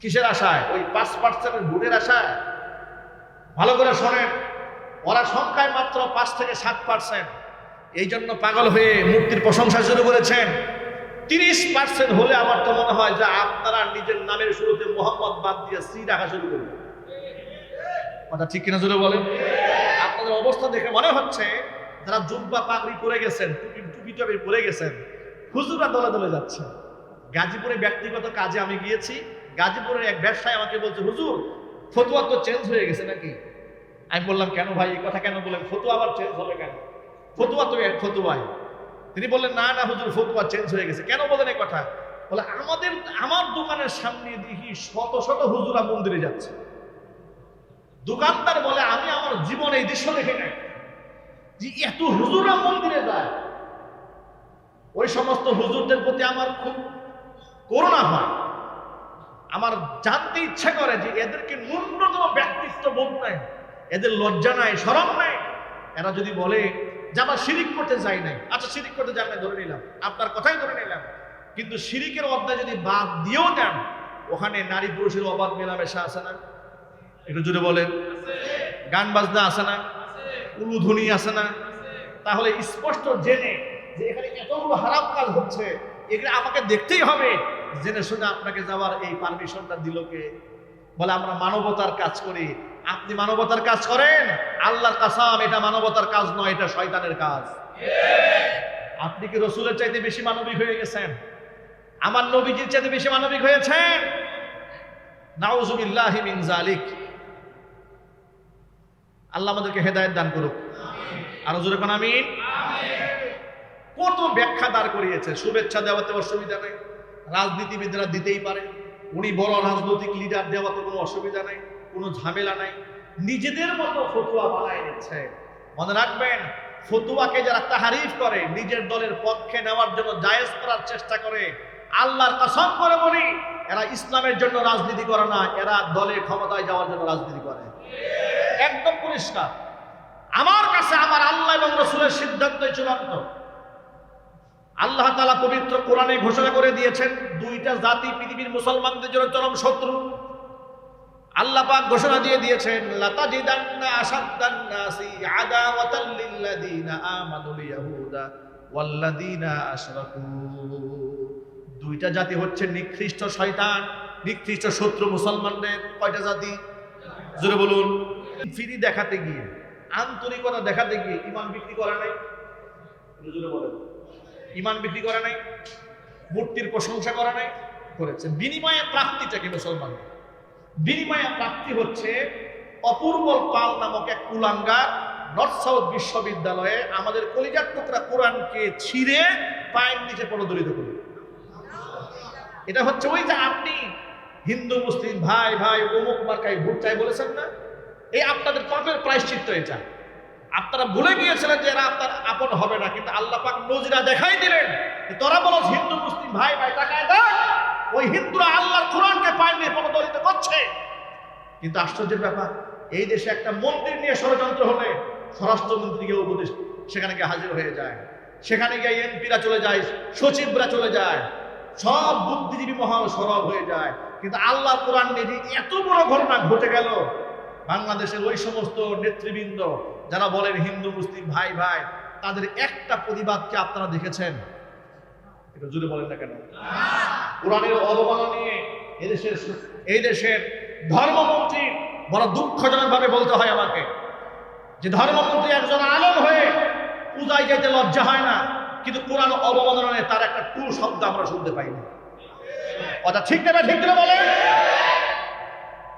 কিসের আশায়? ওই 5% ভোটের আশায়। ভালো করে শোনেন, ওরা সংখ্যায় মাত্র 5 থেকে 7%। এই জন্য পাগল হয়ে মূর্তির প্রশংসা শুরু করেছেন। 30% হলে আমার তো মনে হয় যে আপনারা নিজের নামের শুরুতে মোহাম্মদ বাদ দিয়ে সি রাখা শুরু করবেন। কথা ঠিক কিনা জোরে বলেন? আপনাদের অবস্থা দেখে মনে হচ্ছে যারা জুব্বা পাগড়ি পরে গেছেন, টুপি টুপি পরে গেছেন, হুজুরা দলে দলে যাচ্ছে। গাজীপুরে ব্যক্তিগত কাজে আমি গিয়েছি, গাজীপুরের এক ব্যবসায়ী আমাকে বলছে, হুজুর ফতুয়া তো চেঞ্জ হয়ে গেছে নাকি? আমি বললাম, কেন ভাই, এই কথা কেন বলেন? ফতুয়া আবার চেঞ্জ হবে কেন? ফতুয়া তো এক ফতুয়াই। তিনি বললেন, না না হুজুর, ফতুয়া চেঞ্জ হয়ে গেছে। কেন বলেন এই কথা? বলে, আমার দোকানের সামনে দেখি শত শত হুজুরা মন্দিরে যাচ্ছে। দোকানদার বলে, আমি আমার জীবনে এই দৃশ্য দেখি নাই যে এত হুজুরা মন্দিরে যায়। ওই সমস্ত হুজুরদের প্রতি আমার খুব করুণা হয়। আমার জানতে ইচ্ছা করে যে এদেরকে ন্যূনতম ব্যক্তিত্ব বোধ নাই, এদের লজ্জা নাই, শরম নাই। এরা যদি বলে যে আমরা শিরিক করতে যাই নাই, আচ্ছা শিরিক করতে যান নাই ধরে নিলাম, আপনার কথাই ধরে নিলাম, কিন্তু শিরিকের অধ্যায় যদি বাদ দিয়েও দেন, ওখানে নারী পুরুষের অবাধ মেলামেশা আছে না? একটু জুড়ে বলেন। গান বাজনা আছে না? উলুধ্বনি আছে না? তাহলে স্পষ্ট জেনে যে এখানে এতগুলো হারাম কাজ হচ্ছে, এগুলো আমাকে দেখতেই হবে। জেনে শুনে আপনাকে যাওয়ার এই পারমিশনটা দিল কে? বলে, আমরা মানবতার কাজ করি। আপনি মানবতার কাজ করেন, আল্লাহর কাসাম এটা মানবতার কাজ নয়, এটা শয়তানের কাজ। আপনি কি রসুলের চাইতে বেশি মানবিক হয়ে গেছেন? আমার নবীজির চাইতে বেশি মানবিক হয়েছেন? নাউযুবিল্লাহি মিন যালিক। আল্লাহ আমাদেরকে হেদায়েত দান করুক। আরো জোরে কোন আমিন। কত ব্যাখ্যা দাঁড় করিয়েছে। শুভেচ্ছা দেওয়াতে অসুবিধা নেই, রাজনীতিবিদরা দিতেই পারে। উনি বড় রাজনৈতিক লিডার, দেওয়াতে কোনো অসুবিধা নাই, কোনো ঝামেলা নাই। নিজেদের মতো ফতুয়া বানায় নিচ্ছে। মনে রাখবেন, ফতুয়াকে যারা তাহারিফ করে, নিজের দলের পক্ষে নেওয়ার জন্য জায়েজ করার চেষ্টা করে, আল্লাহর কসম করে বলি, এরা ইসলামের জন্য রাজনীতি করে না, এরা দলে ক্ষমতায় যাওয়ার জন্য রাজনীতি করে। একদম পরিষ্কার। আমার কাছে আমার আল্লাহ এবং রাসূলের সিদ্ধান্তই চূড়ান্ত। আল্লাহ তাআলা পবিত্র কোরআনে ঘোষণা করে দিয়েছেন, দুইটা জাতি পৃথিবীর মুসলমানদের জন্য চরম শত্রু। আল্লাহ পাক ঘোষণা দিয়ে দিয়েছেন, লাতাজিদান্না আশাদ্দান নাসি আদাওয়াতাল লিল্লাযিনা আমানুল ইয়াহুদা ওয়াল্লাযিনা আশরাকু। দুইটা জাতি হচ্ছে নিকৃষ্ট শয়তান, নিকৃষ্ট শত্রু মুসলমানদের। কয়টা জাতি? জোরে বলুন। ফিরি দেখাতে গিয়ে, আন্তরিকতা দেখাতে গিয়ে ঈমান বিক্রি করে নাই? জোরে বলেন। ঈমান বিক্রি করে নাই, মূর্তির প্রশংসা করে নাই, করেছে। বিনিময়ে প্রাপ্তিটা কি মুসলমান? বিনিময়ে প্রাপ্তি হচ্ছে অপূর্ব পাল নামক এক কুলাঙ্গার নর্থ সাউথ বিশ্ববিদ্যালয়ে আমাদের কলিজার টুকরা কোরআনকে ছিঁড়ে পায়ের নিচে প্রদলিত করে। এটা হচ্ছে ওই যে আপনি হিন্দু মুসলিম ভাই ভাই অমুক মার্কায় ভোট চাই বলেছেন না, এই আপনাদের পাপের প্রায়শ্চিত্ত এটা। আপনারা ভুলে গিয়েছিলেন যে এরা আপনার আপন হবে না, কিন্তু আল্লাহ পাক নজিরা দেখাই দিলেন। তোরা বলো হিন্দু মুসলিম ভাই ভাই, টাকায় দেখ, ওই হিন্দুরা আল্লাহর কোরআনকে পায় নিয়ে প্রদলিত করছে। কিন্তু আশ্চর্যের ব্যাপার, এই দেশে একটা মন্দির নিয়ে ষড়যন্ত্র হলে স্বরাষ্ট্রমন্ত্রীকে উপদেশ সেখানে গিয়ে হাজির হয়ে যায়, সেখানে গিয়ে এমপিরা চলে যায়, সচিবরা চলে যায়, সব বুদ্ধিজীবী মহল সরব হয়ে যায়। কিন্তু আল্লাহর কোরআন নিয়ে যে এত বড় ঘটনা ঘটে গেল, বাংলাদেশের ওই সমস্ত নেতৃবৃন্দ যারা বলেন হিন্দু মুসলিম ভাই ভাই, তাদের একটা প্রতিবাদকে আপনারা দেখেছেন? এটা জুড়ে বলেন না কেন? কোরআনের অবমাননা নিয়ে এই দেশের ধর্মমন্ত্রী বড় দুঃখজনক ভাবে বলতে হয় আমাকে, যে ধর্মমন্ত্রী একজন আলেম হয়ে পূজায় যেতে লজ্জা হয় না, কিন্তু কোরআন অবমাননা নিয়ে তার একটা টু শব্দ আমরা শুনতে পাইনি। কথা ঠিক না? ঠিক করে বলেন।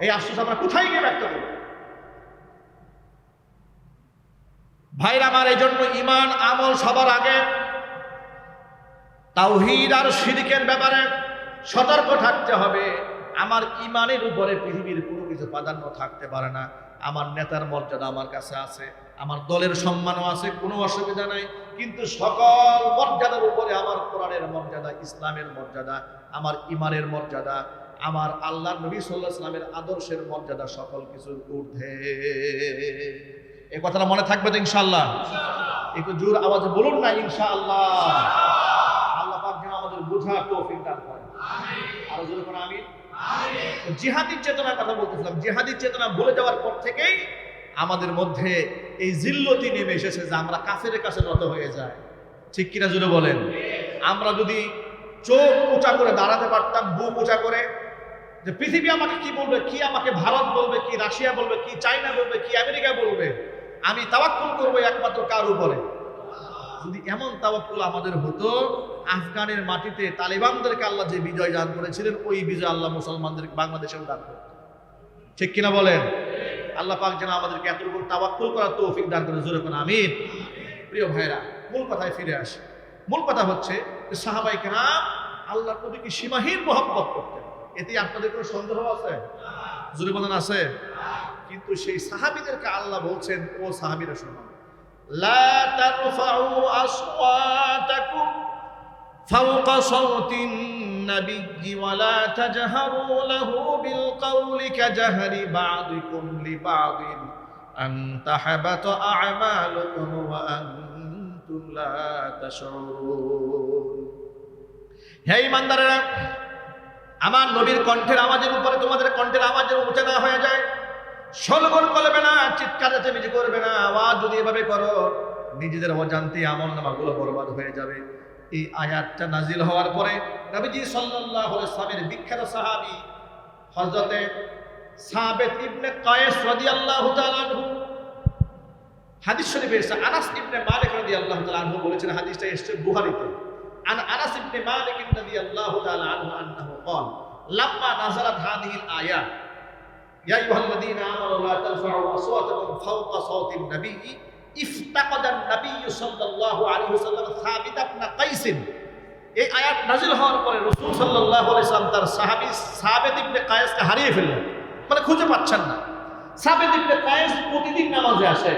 এই আশ্বাস আমরা কোথায় গিয়ে ব্যক্ত করব? ভাইরা আমার, এই জন্য ঈমান আমল সবার আগে তাওহীদ আর শিরকের ব্যাপারে সতর্ক থাকতে হবে। আমার ঈমানের উপরে পৃথিবীর কোনো কিছু প্রাধান্য থাকতে পারে না। আমার নেতার মর্যাদা আমার কাছে আছে, আমার দলের সম্মানও আছে, কোনো অসুবিধা নাই, কিন্তু সকল মর্যাদার উপরে আমার কোরআনের মর্যাদা, ইসলামের মর্যাদা, আমার ঈমানের মর্যাদা, আমার আল্লাহর নবী সাল্লাল্লাহু আলাইহি ওয়াসাল্লামের আদর্শের মর্যাদা সকল কিছুর ঊর্ধ্বে। এই কথাটা মনে থাকবে তো ইনশাআল্লাহ? একটু জোর আওয়াজে বলুন না ইনশাআল্লাহ। আল্লাহ পাক যেন আমাদের বোঝার তৌফিক দান করেন। আমিন। আরো জোরে বলুন আমিন। জিহাদি চেতনার কথা বলতেছিলাম। জিহাদি চেতনা ভুলে যাওয়ার পর থেকেই আমাদের মধ্যে এই জিল্লতি নেমে এসেছে যে আমরা কাফেরের কাছে নত হয়ে যায়। ঠিক কিনা জুড়ে বলেন? আমরা যদি চোখ উঁচা করে দাঁড়াতে পারতাম, বুক উঁচা করে, যে পৃথিবী আমাকে কি বলবে, কি আমাকে ভারত বলবে, কি রাশিয়া বলবে, কি চায়না বলবে, কি আমেরিকা বলবে, আমি তাওয়াক্কুল করবো একমাত্র কার উপরে। যদি এমন তাওয়াক্কুল আমাদের হতো, আফগানের মাটিতে তালিবানদেরকে আল্লাহ যে বিজয় দান করেছিলেন, ওই বিজয় আল্লাহ মুসলমানদের বাংলাদেশেও দান করত। ঠিক কিনা বলেন? আল্লাহ পাক যেন আমাদেরকে এতটুকু তাওয়াক্কুল করার তৌফিক দান করে, জোরে কোন আমিন। প্রিয় ভাইরা, মূল কথায় ফিরে আসি। মূল কথা হচ্ছে যে সাহাবায়ে কেরাম আল্লাহর প্রতি কি সীমাহীন মহব্বত করতেন। এতে আপনাদের কোনো সন্দেহ আছে? জোরে বলেন আছে? কিন্তু সেই সাহাবীদেরকে আল্লাহ বলছেন, ও সাহাবীরা শোনো, লা তারফাউ আসওয়াতাকুম ফাওকা সাওতিন নাবিয়্যি ওয়া লা তাজহারু লাহু বিল কওলি কাজহরি বা'দিকুম লিবা'দিন আন তাহবাতা আ'মালুকুম ওয়া আনতুম লা তাশউরুন। হে ঈমানদারেরা, আমার নবীর কণ্ঠের আওয়াজের উপরে তোমাদের কণ্ঠের আওয়াজের উঁচা না হয়ে যায়। সলগল করবে না, চিৎকার চেঁচামেচি করবে না। আওয়াজ যদি এভাবে করো, নিজেদের অজান্তে আমল নামাগুলো বরবাদ হয়ে যাবে। এই আয়াতটা নাজিল হওয়ার পরে নবীজি সাল্লাল্লাহু আলাইহি ওয়াসাল্লামের বিখ্যাত সাহাবী হযরতে সাবিত ইবনে কায়েস রাদিয়াল্লাহু তাআলা আনহু, হাদিস শরীফে এসেছে, আনাস ইবনে মালিক রাদিয়াল্লাহু তাআলা আনহু বলেছেন, হাদিসটা এসেছে বুখারীতে। আন আনাস ইবনে মালিক রাদিয়াল্লাহু তাআলা আনহু আন্নাহু ক্বাল লাম্মা নাযালাত হাযিহিল আয়াত ইয়া আইয়ুহাল্লাযীনা আমানু লা তারফা'উ আসওয়াতাকুম ফাওকা সাওতিন নাবিয়্যি ইফতাকাদান নাবিয়্যু সাল্লাল্লাহু আলাইহি ওয়াসাল্লাম সাবিত ইবনে কাইস। এই আয়াত নাযিল হওয়ার পরে রাসূল সাল্লাল্লাহু আলাইহি ওয়াসাল্লাম তার সাহাবী সাবিত ইবনে কায়েসকে হারিয়ে ফেললেন, মানে খুঁজে পাচ্ছেন না। সাবিত ইবনে কায়েস প্রতিদিন নামাজে আসে,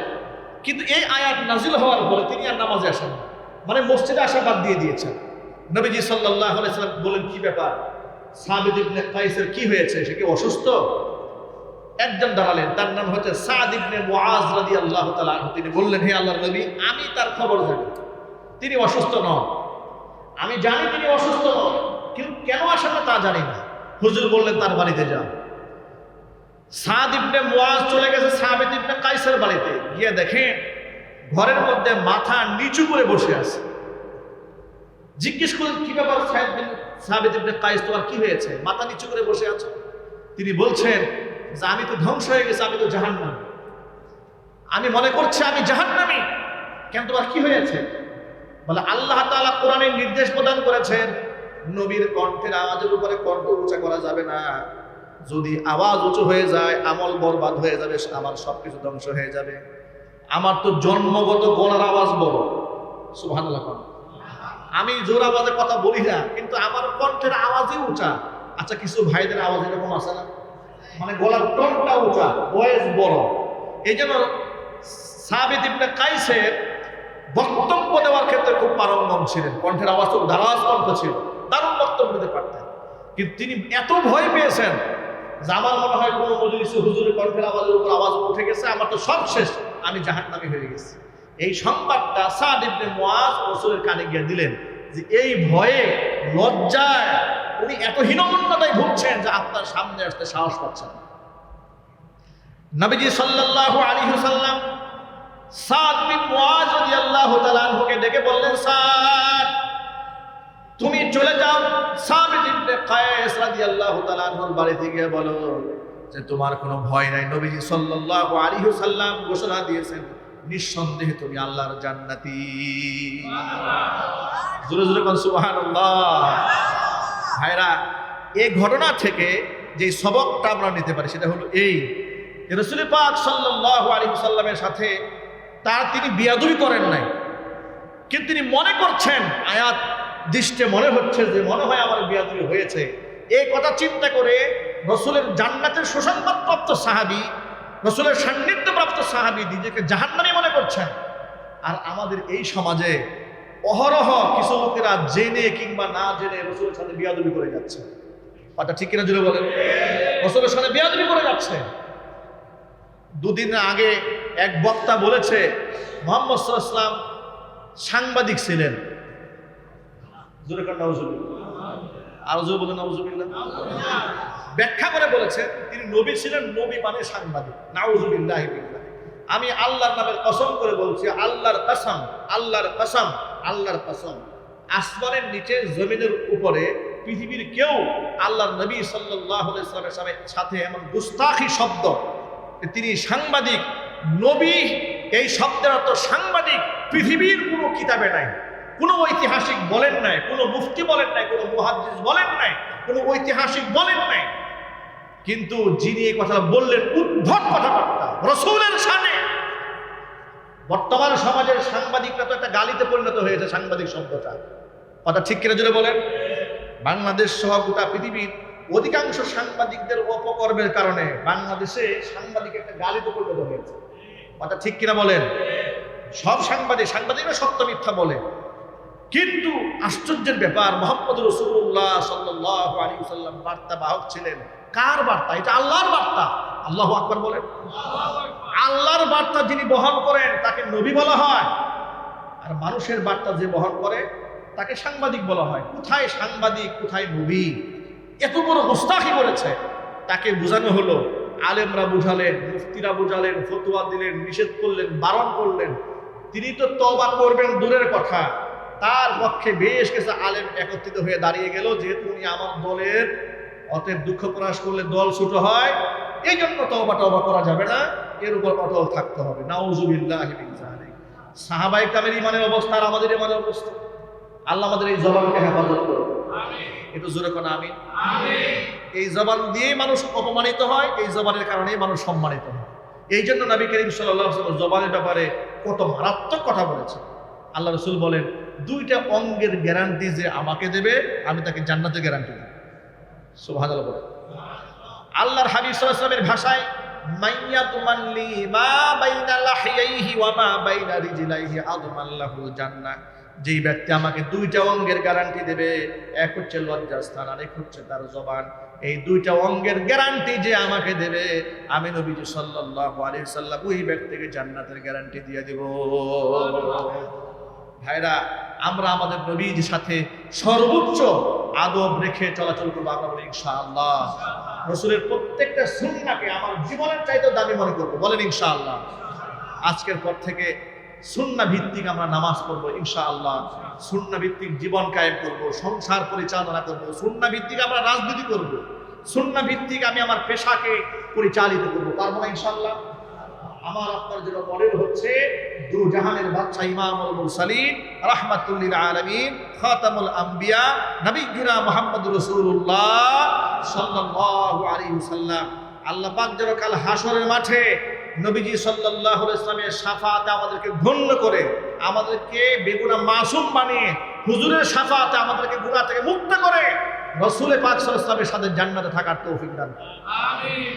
কিন্তু এই আয়াত নাযিল হওয়ার পরে তিনি আর নামাজে আসেন না, মানে মসজিদে আসা বাদ দিয়ে দিয়েছেন। নবীজি সাল্লাল্লাহু আলাইহি ওয়াসাল্লাম বলেন, কি ব্যাপার, সাবিত ইবনে কায়েসের কি হয়েছে, সে কি অসুস্থ? একজন দাঁড়ালেন, তার নাম হচ্ছে সাদ ইবনে মুআজ রাদিয়াল্লাহু তাআলা আনহু। তিনি বললেন, হে আল্লাহর নবী, আমি তার খবর জানি, তিনি অসুস্থ নন। আমি জানি তিনি অসুস্থ নন, কিন্তু কেন আসেন না তা জানি না। হুজুর বললেন, তার বাড়িতে যাও। সাদ ইবনে মুআজ চলে গেছে সাবিত ইবনে কায়েসের বাড়িতে, গিয়ে দেখেন ঘরের মধ্যে মাথা নিচু করে বসে আছে। জিজ্ঞেস করলেন, কি ব্যাপার সাবিত ইবনে কায়েস, তোমার কি হয়েছে, মাথা নিচু করে বসে আছো? তিনি বলছেন যে আমি তো ধ্বংস হয়ে গেছি, আমি তো জাহান্নামী, আমি মনে করছি আমি জাহান্নামী। কেন, তোমার কি হয়েছে? বলে, আল্লাহ তাআলা কোরআনে নির্দেশ প্রদান করেছেন, নবীর কণ্ঠের আওয়াজের উপরে কণ্ঠ উঁচা করা যাবে না। যদি আওয়াজ উঁচু হয়ে যায়, আমল বরবাদ হয়ে যাবে, আমার সবকিছু ধ্বংস হয়ে যাবে। আমার তো জন্মগত গলার আওয়াজ বড়, সুবহানাল্লাহ। আমি জোর আওয়াজে কথা বলি না, কিন্তু আমার কণ্ঠের আওয়াজই উঁচা। আচ্ছা, কিছু ভাইদের আওয়াজ এরকম আছে না, মানে গলার টোনটা উঁচা, ভয়েস বড়। এই জন্য সাবিত ইবনে কায়েসের বক্তব্য দেওয়ার ক্ষেত্রে খুব পারঙ্গম ছিলেন, কণ্ঠের আওয়াজ খুব দারাজ কণ্ঠ ছিল, দারুণ বক্তব্য দিতে পারতেন। কিন্তু তিনি এত ভয় পেয়েছেন যে আমার মনে হয় কোনো মজলিসে হুজুরের কণ্ঠের আওয়াজের উপর আওয়াজ উঠে গেছে, আমার তো সব শেষ, আমি জাহান্নামী হয়ে গেছি। এই সংবাদটা সাদ ইবনে মুআজ রাসূলের কানে গিয়ে দিলেন, যে এই ভয়ে লজ্জায় উনি এত হীনমন্যতায় ভুগছেন যে আপনার সামনে আসতে সাহস পাচ্ছেন। নবীজি সাল্লাল্লাহু আলাইহি ওয়াসাল্লাম সাদ বিন মুআজ রাদিয়াল্লাহু তাআলা আনহুকে ডেকে বললেন, সাদ, তুমি চলে যাও সাবিত ইবনে কায়েস রাদিয়াল্লাহু তাআলা আনহুর বাড়িতে গিয়ে বলো যে তোমার কোনো ভয় নাই। নবীজি সাল্লাল্লাহু আলাইহি ওয়াসাল্লাম ঘোষণা দিয়েছেন, নিঃসন্দেহে তুমি আল্লাহর জান্নাতি। জোরে জোরে বলুন সুবহানাল্লাহ। ভাইরা, এই ঘটনা থেকে যে সবকটা আমরা নিতে পারি সেটা হলো এই, যে রাসূল পাক সাল্লাল্লাহু আলাইহি ওয়াসাল্লামের সাথে তিনি বিয়াদবি করেন নাই, কিন্তু তিনি মনে করছেন, আয়াত দৃষ্টে মনে হচ্ছে যে মনে হয় আমার বিয়াদবি হয়েছে। এই কথা চিন্তা করে রাসূলের জান্নাতের সুসংবাদপ্রাপ্ত সাহাবী, রাসূলের সান্নিধ্যপ্রাপ্ত সাহাবী নিজেকে জাহান্নামী মনে করছেন। আর আমাদের এই সমাজে অহরহ কিছু লোকেরা জেনে কিংবা না জেনে রাসূলের সাথে বিয়াদবি করে যাচ্ছে। কথা ঠিক কিনা জুড়ে বলেন? রাসূলের সাথে বিয়াদবি করে যাচ্ছে। দুদিন আগে এক বক্তা বলেছে মুহাম্মদ সাল্লাল্লাহু আলাইহি ওয়াসাল্লাম সাংবাদিক ছিলেন। জোরে কান নাউজুবিল্লাহ, আর জোরে বলেন নাউজুবিল্লাহ। ব্যাখ্যা করে বলেছেন তিনি নবী ছিলেন, নবী মানে সাংবাদিক। নাউযুবিল্লাহি বিল্লাহ। আমি আল্লাহর নামের কসম করে বলছি, আল্লাহর কসম, আল্লাহর কসম, আল্লাহর কসম, আসমানের নিচে জমিনের উপরে পৃথিবীর কেউ আল্লাহর নবী সাল্লাল্লাহু আলাইহি ওয়াসাল্লামের সাথে এমন গুস্তাখি শব্দ, তিনি সাংবাদিক, নবী এই শব্দের অর্থ সাংবাদিক পৃথিবীর কোনো কিতাবে নাই, কোনো ঐতিহাসিক বলেন নাই, কোনো মুফতি বলেন নাই, কোনো মুহাদ্দিস বলেন নাই, কোনো ঐতিহাসিক বলেন নাই। কিন্তু যিনি এই কথা বললেন উদ্ভট কথাবার্তা রাসূলের শানে। বর্তমান সমাজের সাংবাদিকরা তো একটা গালিতে পরিণত হয়েছে সাংবাদিক শব্দটা। কথা ঠিক কিনা জোরে বলেন? বাংলাদেশ সহ গোটা পৃথিবীর অধিকাংশ সাংবাদিকদের অপকর্মের কারণে বাংলাদেশে সাংবাদিক একটা গালিতে পরিণত হয়েছে। কথা ঠিক কিনা বলেন? সব সাংবাদিকরা সত্য মিথ্যা বলে, কিন্তু আশ্চর্যের ব্যাপার মুহাম্মদ রাসূলুল্লাহ সাল্লাল্লাহু আলাইহি ওয়াসাল্লাম বার্তা বাহক ছিলেন। কার বার্তা? এটা আল্লাহর বার্তা। আল্লাহু আকবার বলেন। আল্লাহর বার্তা যিনি বহন করেন তাকে নবী বলা হয়, আর মানুষের বার্তা যে বহন করে তাকে সাংবাদিক বলা হয়। কোথায় সাংবাদিক, কোথায় নবী? এত বড় গোস্তাখি করেছে। তাকে বোঝানো হলো, আলেমরা বুঝালেন, মুফতিরা বুঝালেন, ফতোয়া দিলেন, নিষেধ করলেন, বারণ করলেন। তিনি তো তওবা করবেন দূরের কথা, তার পক্ষে বেশ কিছু আলেম একত্রিত হয়ে দাঁড়িয়ে গেল, যেহেতু উনি আমার দলের, অতএব দুঃখ প্রকাশ করলে দল ছোট হয়, এই জন্য তওবা করা যাবে না, এর উপর অটল থাকতে হবে। নাউযুবিল্লাহি মিন যালিক। সাহাবায়ে কেরামের ইমানের অবস্থা আর আমাদের ইমানের অবস্থা। আল্লাহ আমাদের এই জবানকে হেফাজত করুন, আমিন। একটু জোরে কোন আমিন। আমিন। এই জবান দিয়েই মানুষ অপমানিত হয়, এই জবানের কারণেই মানুষ সম্মানিত হয়। এই জন্য নবী করিম সাল্লাল্লাহু আলাইহি ওয়াসাল্লাম জবানের ব্যাপারে কত মারাত্মক কথা বলেছেন। আল্লাহ রাসূল বলেন, দুইটা অঙ্গের গ্যারান্টি যে আমাকে দেবে, আমি তাকে জান্নাতের গ্যারান্টি দেব। সুবহানাল্লাহ বলেন। আল্লাহর হাবিব সাল্লাল্লাহু আলাইহি ওয়াসাল্লামের ভাষায়, মাইয়াতুমান লি মা বাইনা লাহিয়াইহি ওয়া মা বাইনা রিজলাইহি আদমান লাহুল জান্নাহ। যেই ব্যক্তি আমাকে দুইটা অঙ্গের গ্যারান্টি দেবে, এক হচ্ছে লজ্জাস্থান আর এক হচ্ছে তার জবান, এই দুইটা অঙ্গের গ্যারান্টি যে আমাকে দেবে, আমি নবীজি সাল্লাল্লাহু আলাইহি ওয়াসাল্লাম ওই ব্যক্তিকে জান্নাতের গ্যারান্টি দিয়ে দেব। ভাইরা, আমরা আমাদের নবীর সাথে সর্বোচ্চ আদব রেখে চলাচল করবো। আমরা বলি ইনশাআল্লাহ। রাসূলের প্রত্যেকটা সুন্নাহকে আমার জীবনের চাইতে দামি মনে করবো। বলেন ইনশাআল্লাহ। আজকের পর থেকে সুন্নাহ ভিত্তিক আমরা নামাজ পড়বো ইনশাআল্লাহ। সুন্নাহ ভিত্তিক জীবন কায়েম করব, সংসার পরিচালনা করব, সুন্নাহ ভিত্তিক আমরা রাজনীতি করব, সুন্নাহ ভিত্তিক আমি আমার পেশাকে পরিচালিত করব। পারবো না ইনশাআল্লাহ? আমার আপনার জন্য মডেল হচ্ছে দু জাহানের বাদশা ইমামুল মুরসালিন রাহমাতুল লিল আলামিন খাতামুল আম্বিয়া নবিয়ুনা মুহাম্মদুর রাসূলুল্লাহ সাল্লাল্লাহু আলাইহি ওয়াসাল্লাম। আল্লাহ পাক যেন কাল হাসরের মাঠে নবীজি সাল্লাল্লাহু আলাইহি ওয়াসাল্লামের শাফাআতে আমাদেরকে ধন্য করে, আমাদেরকে বেগুনাহ মাসুম বানিয়ে হুজুরের শাফাআতে আমাদেরকে গুনাহ থেকে মুক্ত করে রাসূল পাক সাল্লাল্লাহু আলাইহি ওয়াসাল্লামের সাথে জান্নাতে থাকার তৌফিক দান। আমিন।